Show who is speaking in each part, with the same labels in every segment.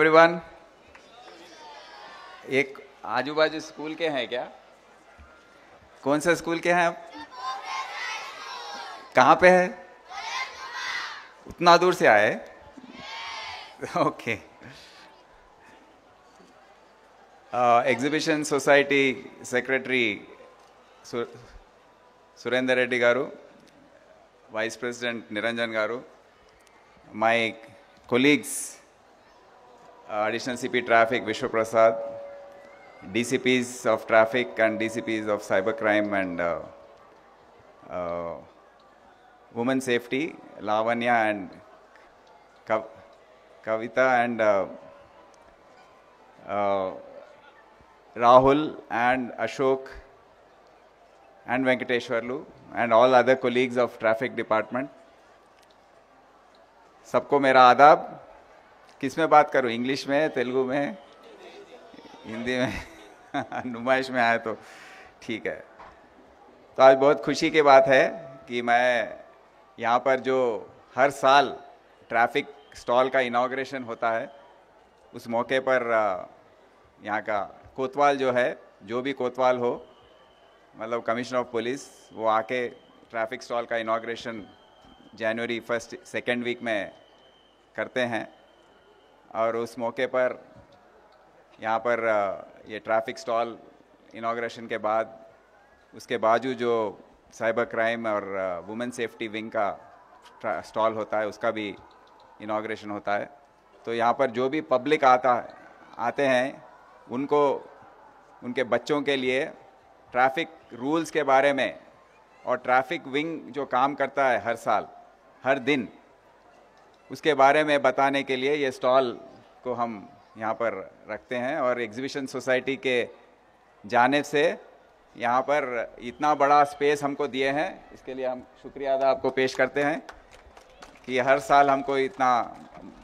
Speaker 1: Everyone. एक आजू बाजू स्कूल के हैं क्या? कौन सा स्कूल के हैं आप? कहाँ पे है? उतना दूर से आए? Okay. Exhibition society secretary Surender Reddy garu, vice president Niranjan garu, my colleagues, additional CP Traffic Vishwa Prasad, DCPs of Traffic and DCPs of Cybercrime and Women Safety, Lavanya and Kavita and Rahul and Ashok and Venkateshwarlu and all other colleagues of Traffic Department. सबको मेरा आदाब। किस में बात करूं? English में, तेलुगु में, हिंदी में? नुमाइश में आए तो ठीक है। तो आज बहुत खुशी की बात है कि मैं यहाँ पर जो हर साल ट्रैफिक स्टॉल का इनॉग्रेशन होता है, उस मौके पर यहाँ का कोतवाल जो है, जो भी कोतवाल हो, मतलब कमिश्नर ऑफ पुलिस, वो आके ट्रैफिक स्टॉल का इनॉग्रेशन जनवरी 1st 2nd वीक में करते हैं। और उस मौके पर यहाँ पर ये ट्रैफिक स्टॉल इनॉग्रेशन के बाद, उसके बाजू जो साइबर क्राइम और वुमेन सेफ्टी विंग का स्टॉल होता है, उसका भी इनॉग्रेशन होता है। तो यहाँ पर जो भी पब्लिक आते हैं, उनको, उनके बच्चों के लिए ट्रैफिक रूल्स के बारे में और ट्रैफिक विंग जो काम करता है हर साल, हर दिन, उसके बारे में बताने के लिए ये स्टॉल को हम यहाँ पर रखते हैं। और एग्जीबिशन सोसाइटी के जानिब से यहाँ पर इतना बड़ा स्पेस हमको दिए हैं, इसके लिए हम शुक्रिया अदा आपको पेश करते हैं कि हर साल हमको इतना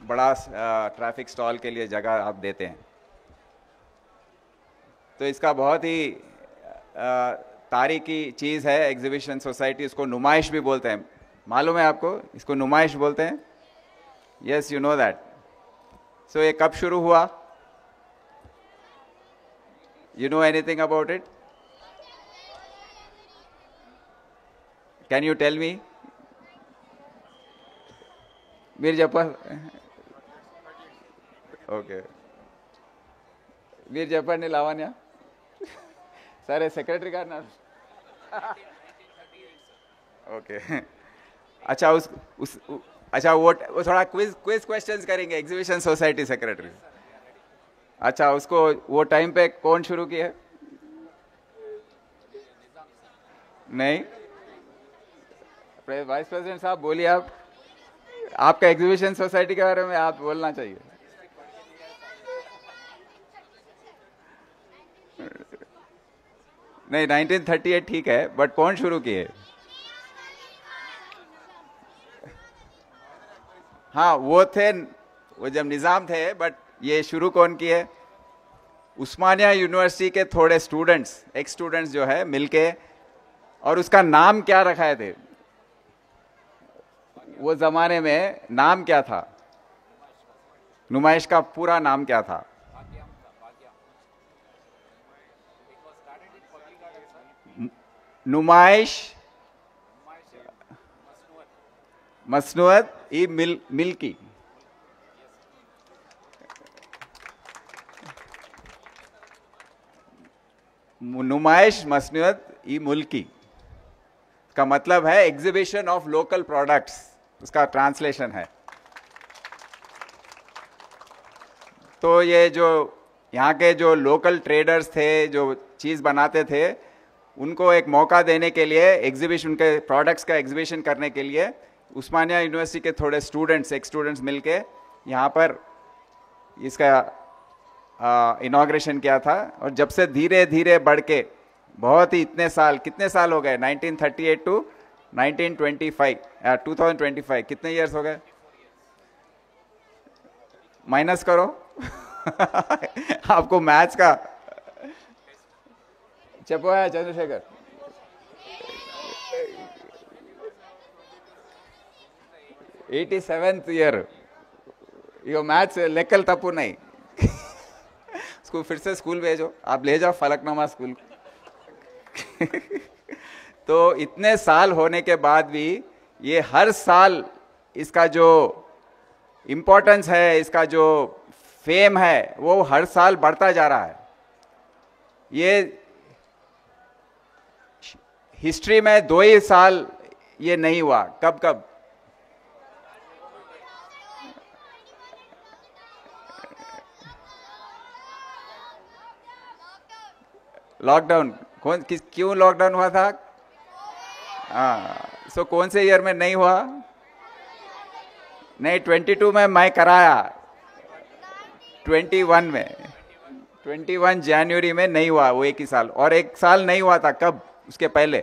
Speaker 1: बड़ा ट्रैफिक स्टॉल के लिए जगह आप देते हैं। तो इसका बहुत ही तारीखी चीज़ है एग्जीबिशन सोसाइटी। इसको नुमाइश भी बोलते हैं, मालूम है आपको? इसको नुमाइश बोलते हैं। Yes, you know that. So ये कब शुरू हुआ? You know anything about it? Can you tell me? Veer Zafar, okay, Veer Zafar ने लावण्या सर सेक्रेटरी का नाम? ओके। अच्छा, अच्छा वो थोड़ा क्विज क्वेश्चंस करेंगे एग्जीबिशन सोसाइटी सेक्रेटरी। अच्छा, उसको वो टाइम पे कौन शुरू किया? नहीं, वाइस प्रेसिडेंट साहब बोलिए। आप, आपका एग्जीबिशन सोसाइटी के बारे में आप बोलना चाहिए। नहीं, 1938 ठीक है, बट कौन शुरू किए? हाँ, वो थे, वो जब निज़ाम थे, बट ये शुरू कौन किए? उस्मानिया यूनिवर्सिटी के थोड़े स्टूडेंट्स, एक्स स्टूडेंट्स जो है, मिलके। और उसका नाम क्या रखाए थे? वो जमाने में नाम क्या था? नुमाइश का पूरा नाम क्या था? नुमाइश मसनुअत ई मिल्की। नुमाइश मसनुअत ई मुल्की का मतलब है एग्जीबिशन ऑफ लोकल प्रोडक्ट्स, उसका ट्रांसलेशन है। तो ये जो यहाँ के जो लोकल ट्रेडर्स थे, जो चीज़ बनाते थे, उनको एक मौका देने के लिए, एग्जीबिशन, उनके प्रोडक्ट्स का एग्जीबिशन करने के लिए उस्मानिया यूनिवर्सिटी के थोड़े स्टूडेंट्स, एक स्टूडेंट्स मिलके यहाँ पर इसका इनॉग्रेशन किया था। और जब से धीरे धीरे बढ़ के बहुत ही इतने साल, कितने साल हो गए? 1938 टू 1925, 2025, कितने ईयर्स हो गए? माइनस करो। आपको मैथ्स का चपो है चंद्रशेखर? 87th year. ఇక మ్యాథ్స్ లెక్కలు తప్పు ఉన్నాయి. स्कूल, फिर से स्कूल भेजो, आप ले जाओ फलकनुमा स्कूल। तो इतने साल होने के बाद भी ये हर साल इसका जो इम्पोर्टेंस है, इसका जो फेम है, वो हर साल बढ़ता जा रहा है। ये हिस्ट्री में 2 ही साल ये नहीं हुआ। कब कब? लॉकडाउन। क्यों लॉकडाउन हुआ था? हाँ, सो कौन से ईयर में नहीं हुआ? नहीं, 22 में मैं कराया, 21 में, 21 जनवरी में नहीं हुआ वो एक ही साल। और एक साल नहीं हुआ था कब? उसके पहले।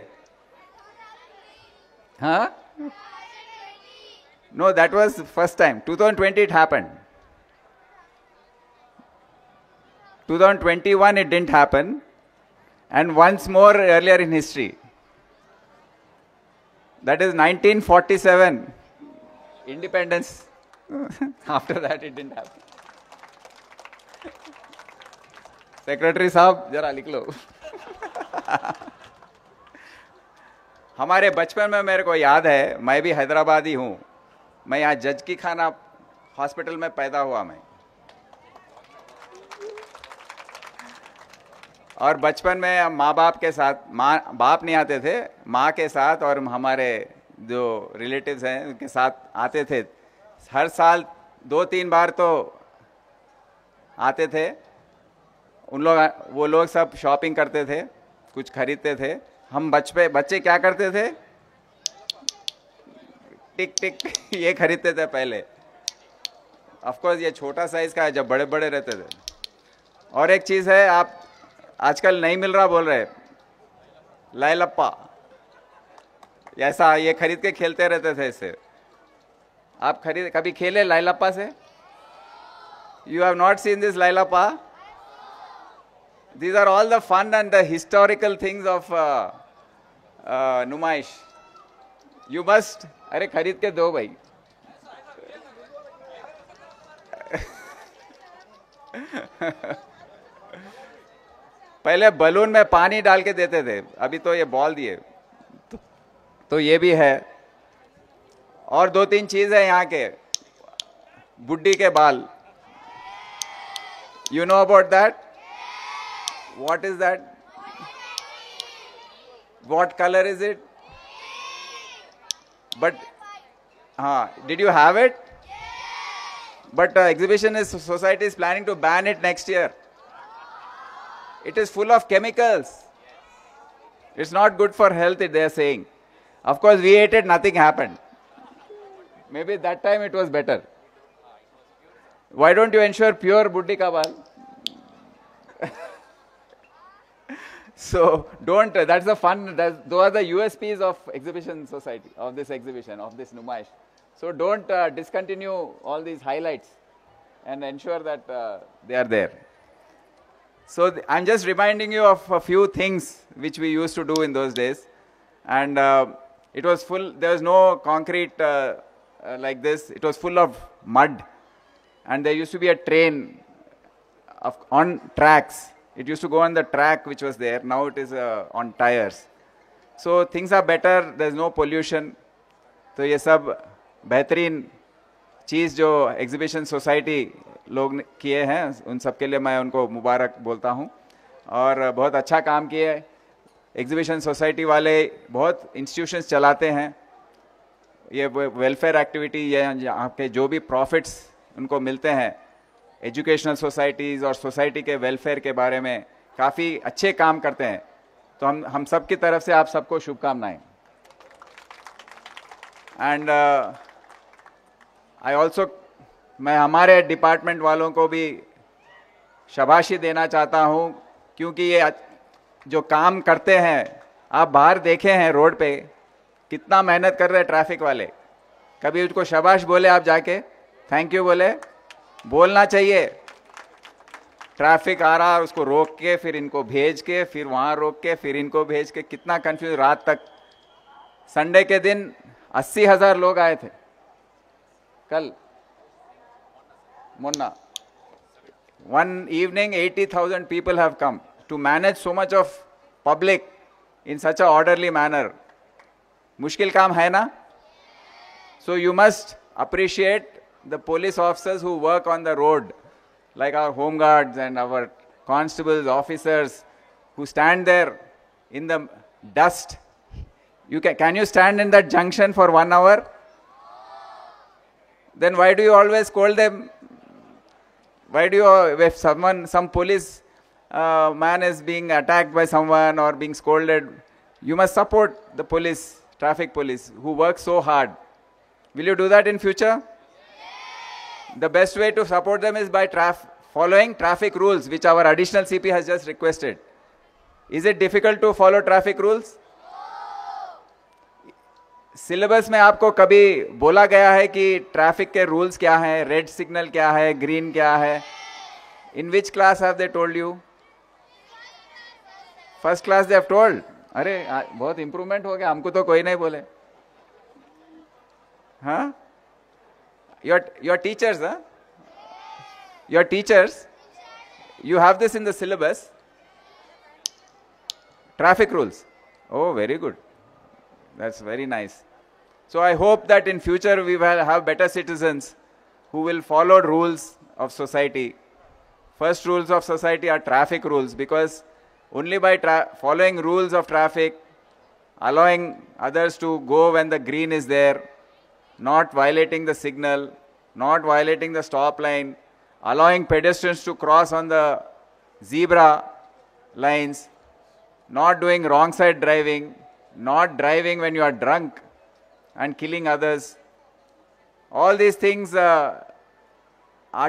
Speaker 1: हाँ, no, that was first time. 2020 it happened. 2021 it didn't happen, and once more earlier in history, that is 1947 independence. After that it didn't happen. Secretary साहब जरा लिख लो। हमारे बचपन में मेरे को याद है, मैं भी हैदराबादी हूँ, मैं यहाँ जज की खाना हॉस्पिटल में पैदा हुआ मैं। और बचपन में माँ बाप के साथ, बाप नहीं आते थे, माँ के साथ और हमारे जो रिलेटिव्स हैं उनके साथ आते थे। हर साल 2-3 बार तो आते थे। वो लोग सब शॉपिंग करते थे, कुछ खरीदते थे। हम बच्चे क्या करते थे? टिक टिक ये खरीदते थे पहले। ऑफ कोर्स ये छोटा साइज का है, जब बड़े बड़े रहते थे। और एक चीज़ है, आप आजकल नहीं मिल रहा बोल रहे, लाइलप्पा, ऐसा ये खरीद के खेलते रहते थे इससे। आप कभी खेले लाइलप्पा से? You have not seen this लाइलप्पा? These are all the fun and the historical things of नुमाइश. You must, अरे खरीद के दो भाई। पहले बलून में पानी डाल के देते थे, अभी तो ये बॉल दिए। तो ये भी है। और 2-3 चीज है यहाँ के, बुड्ढी के बाल। You know about that? What is that? What color is it? But, did you have it? But exhibition society is planning to ban it next year. It is full of chemicals. It's not good for health, they are saying. Of course, we ate it, nothing happened. Maybe that time it was better. Why don't you ensure pure buddhi ka baal? So don't, that's the fun, those are the USPs of exhibition society, of this exhibition, of this Numaish. So don't discontinue all these highlights and ensure that they are there. So I'm just reminding you of a few things which we used to do in those days. And it was full, there was no concrete like this, it was full of mud. And there used to be a train on tracks. It used to go on the track which was there. Now it is on tires. So things are better. There's no pollution. तो ये सब बेहतरीन चीज़ जो exhibition society लोग किए हैं, उन सब के लिए मैं उनको मुबारक बोलता हूँ। और बहुत अच्छा काम किए। एग्जीबिशन सोसाइटी वाले बहुत इंस्टीट्यूशंस चलाते हैं। ये वेलफेयर एक्टिविटी, ये यहाँ के जो भी प्रॉफिट्स उनको मिलते हैं, एजुकेशनल सोसाइटीज़ और सोसाइटी के वेलफेयर के बारे में काफ़ी अच्छे काम करते हैं। तो हम सब की तरफ से आप सबको शुभकामनाएं। एंड आई ऑल्सो, मैं हमारे डिपार्टमेंट वालों को भी शाबाशी देना चाहता हूँ, क्योंकि ये जो काम करते हैं, आप बाहर देखे हैं रोड पे कितना मेहनत कर रहे हैं ट्रैफिक वाले। कभी उसको शाबाश बोले आप जाके, थैंक यू बोले, बोलना चाहिए। ट्रैफिक आ रहा है उसको रोक के, फिर इनको भेज के, फिर वहाँ रोक के, फिर इनको भेज के, कितना कंफ्यूज। रात तक, संडे के दिन 80,000 लोग आए थे कल, Munna One evening, 80,000 people have come to manage so much of public in such a orderly manner. मुश्किल काम है ना? So you must appreciate the police officers who work on the road, like our home guards and our constables, officers who stand there in the dust. Can you stand in that junction for 1 hour? Then why do you always scold them? Why do you, if some police man is being attacked by someone or being scolded, you must support the police, traffic police, who work so hard. Will you do that in future? Yes. The best way to support them is by following traffic rules, which our additional CP has just requested. Is it difficult to follow traffic rules? Syllabus में आपको कभी बोला गया है कि traffic के rules क्या हैं, रेड सिग्नल क्या है, ग्रीन क्या है? In which class have they told you? First class they have told. अरे बहुत इंप्रूवमेंट हो गया, हमको तो कोई नहीं बोले. हाँ, your teachers, your teachers, you have this in the syllabus, traffic rules. Oh, very good. That's very nice. So I hope that in future we will have better citizens who will follow rules of society. First rules of society are traffic rules, because only by following rules of traffic, allowing others to go when the green is there, not violating the signal, not violating the stop line, allowing pedestrians to cross on the zebra lines, not doing wrong side driving, not driving when you are drunk and killing others. All these things are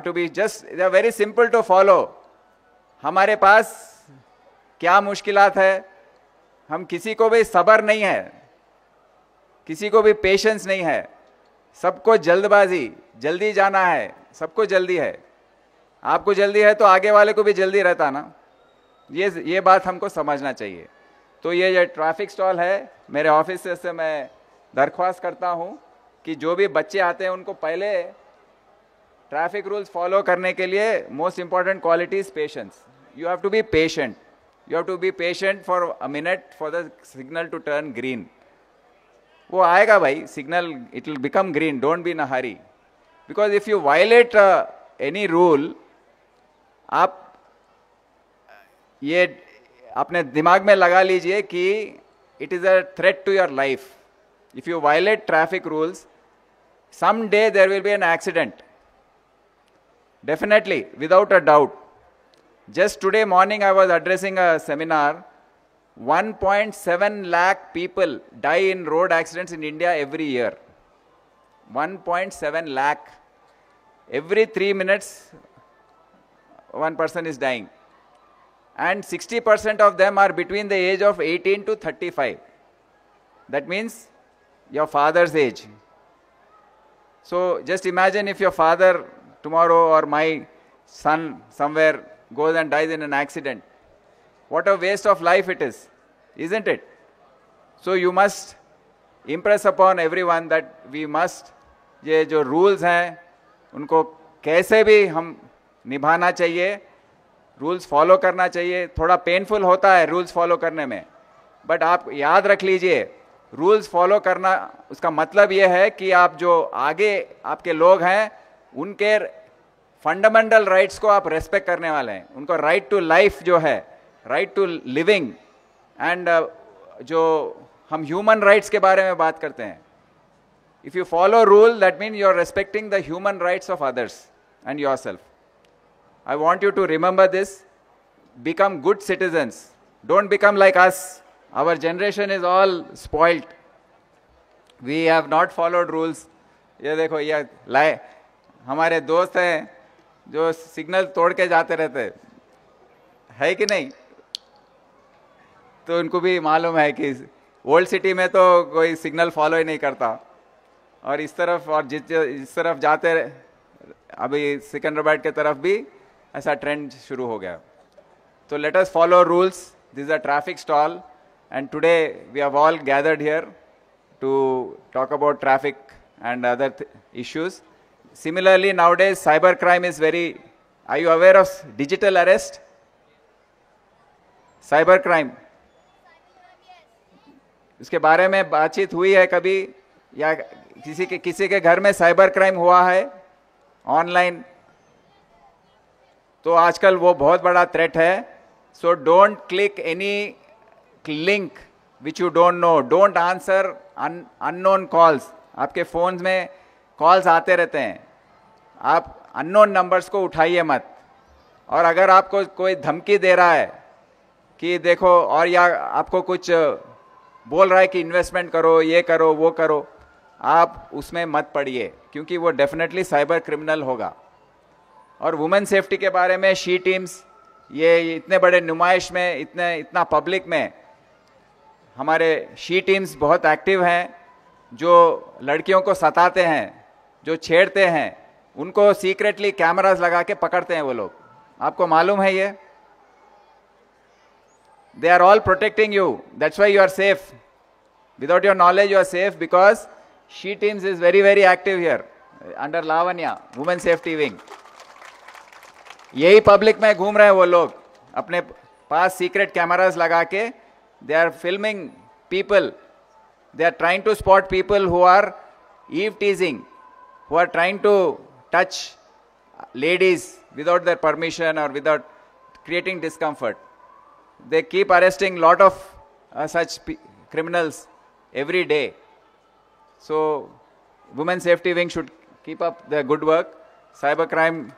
Speaker 1: to be they are very simple to follow. हमारे पास क्या मुश्किलात है? हम किसी को भी सब्र नहीं है, किसी को भी पेशेंस नहीं है, सबको जल्दबाजी, जल्दी जाना है, सबको जल्दी है. आपको जल्दी है तो आगे वाले को भी जल्दी रहता ना. ये बात हमको समझना चाहिए. तो ये ट्रैफिक स्टॉल है, मेरे ऑफिस से मैं दरख्वास्त करता हूँ कि जो भी बच्चे आते हैं उनको पहले ट्रैफिक रूल्स फॉलो करने के लिए most important quality is patience. You have to be patient. You have to be patient for a minute for the signal to turn green. वो आएगा भाई signal, it will become green. Don't be in a hurry, because if you violate any rule, आप ये अपने दिमाग में लगा लीजिए कि it is a threat to your life. If you violate traffic rules, some day there will be an accident, definitely, without a doubt. Just today morning I was addressing a seminar. 1.7 lakh people die in road accidents in India every year. 1.7 lakh. Every 3 minutes one person is dying. And 60% of them are between the age of 18 to 35. That means your father's age. So just imagine if your father tomorrow, or my son somewhere, goes and dies in an accident. What a waste of life it is, isn't it? So you must impress upon everyone that we must, ये जो rules हैं उनको कैसे भी हम निभाना चाहिए, rules follow करना चाहिए. थोड़ा पेनफुल होता है रूल्स फॉलो करने में, बट आप याद रख लीजिए, रूल्स फॉलो करना उसका मतलब ये है कि आप जो आगे आपके लोग हैं उनके फंडामेंटल राइट्स को आप रेस्पेक्ट करने वाले हैं. उनको राइट टू लाइफ जो है, राइट टू लिविंग, एंड जो हम ह्यूमन राइट्स के बारे में बात करते हैं, if you follow rule that mean you are respecting the human rights of others and yourself. I want you to remember this. Become good citizens. Don't become like us. Our generation is all spoilt. We have not followed rules. ये देखो, ये हमारे दोस्त हैं जो signal तोड़ के जाते रहते है कि नहीं? तो उनको भी मालूम है कि ओल्ड सिटी में तो कोई सिग्नल फॉलो ही नहीं करता, और इस तरफ और जिस तरफ जाते, अभी सिकंदराबाद के तरफ भी ऐसा ट्रेंड शुरू हो गया. तो let us follow rules. This is a traffic stall, and today we have all gathered here to talk about traffic and other issues. Similarly, nowadays cyber crime is very Are you aware of digital arrest? Cyber crime, उसके बारे में बातचीत हुई है कभी, या किसी के घर में साइबर क्राइम हुआ है ऑनलाइन? तो आजकल वो बहुत बड़ा थ्रेट है. So don't click any link which you don't know. Don't answer unknown calls. आपके फोन में कॉल्स आते रहते हैं, आप अननोन नंबर्स को उठाइए मत. और अगर आपको कोई धमकी दे रहा है कि देखो, और या आपको कुछ बोल रहा है कि इन्वेस्टमेंट करो, ये करो, वो करो, आप उसमें मत पड़िए, क्योंकि वो डेफिनेटली साइबर क्रिमिनल होगा. और वुमेन सेफ्टी के बारे में शी टीम्स, ये इतने बड़े नुमाइश में, इतना पब्लिक में हमारे शी टीम्स बहुत एक्टिव हैं. जो लड़कियों को सताते हैं, जो छेड़ते हैं, उनको सीक्रेटली कैमरास लगा के पकड़ते हैं वो लोग. आपको मालूम है ये? They are all protecting you. That's why you are safe. Without your knowledge, you are safe because she teams is very, very active here under Lavanya, Women Safety Wing. यही पब्लिक में घूम रहे हैं वो लोग, अपने पास सीक्रेट कैमरास लगा के. They are filming people. They are trying to spot people who are eve teasing, who are trying to touch ladies without their permission or without creating discomfort. They keep arresting lot of such criminals every day. So Women Safety Wing should keep up the good work. Cybercrime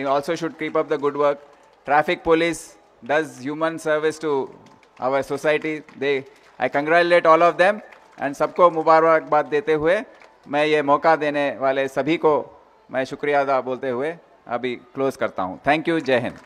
Speaker 1: also should keep up the good work. Traffic police does human service to our society. I congratulate all of them and सबको मुबारकबाद देते हुए मैं ये मौका देने वाले सभी को मैं शुक्रिया अदा बोलते हुए अभी क्लोज करता हूँ. Thank you. जय हिंद.